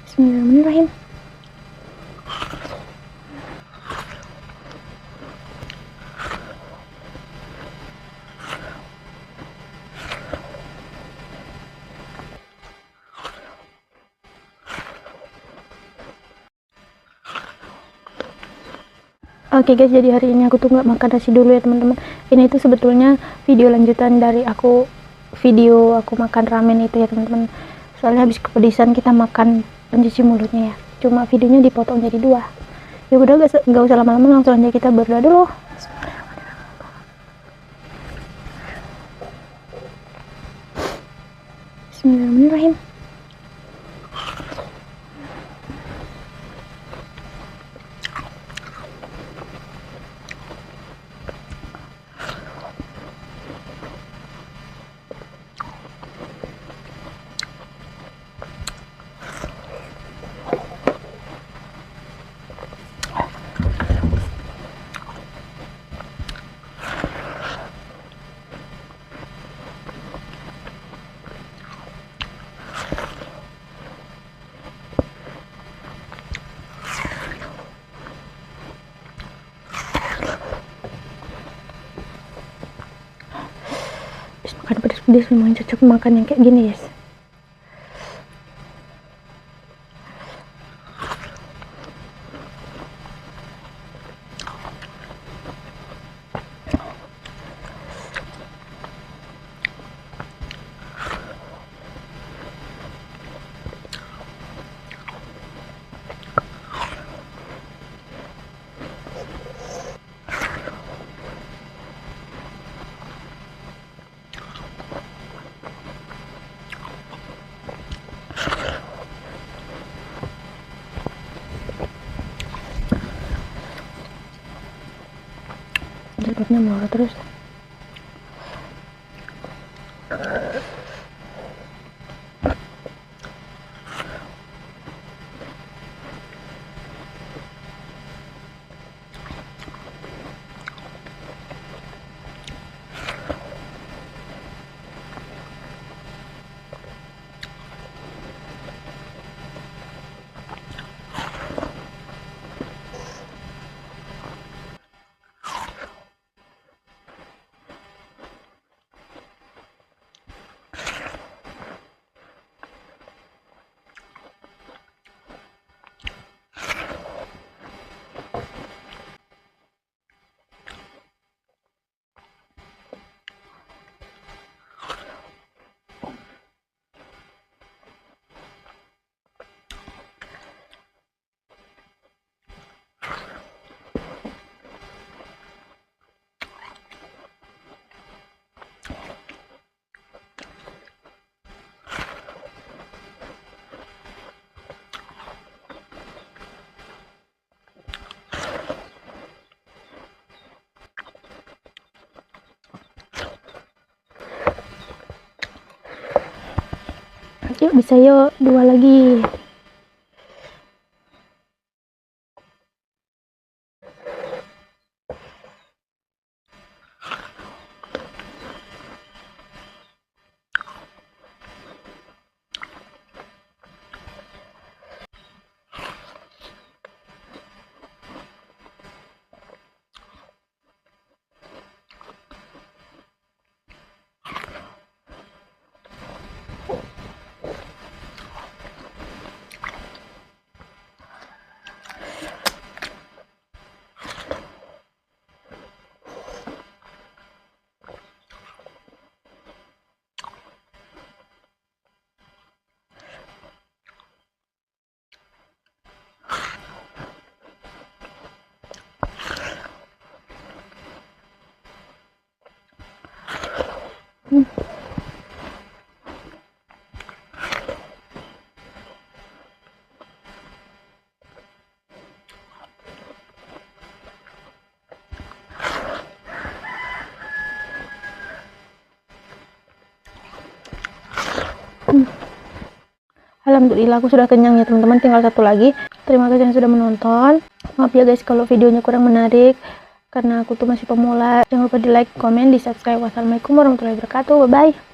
Bismillahirrahmanirrahim. Oke guys, jadi hari ini aku tuh nggak makan nasi dulu ya teman-teman. Ini tuh sebetulnya video lanjutan dari video aku makan ramen itu ya teman-teman. Soalnya habis kepedisan kita makan pencuci mulutnya ya. Cuma videonya dipotong jadi 2. Ya udah, nggak usah lama-lama, langsung aja kita berdoa dulu. Bismillahirrahmanirrahim. Makan pedas-pedas memang cocok makan yang kayak gini guys. Perutnya mual terus. Yuk, bisa yuk, 2 lagi. Alhamdulillah aku sudah kenyang ya teman-teman, tinggal 1 lagi. Terima kasih yang sudah menonton. Maaf ya guys kalau videonya kurang menarik, karena aku tuh masih pemula. Jangan lupa di like, komen, di subscribe. Wassalamualaikum warahmatullahi wabarakatuh. Bye bye.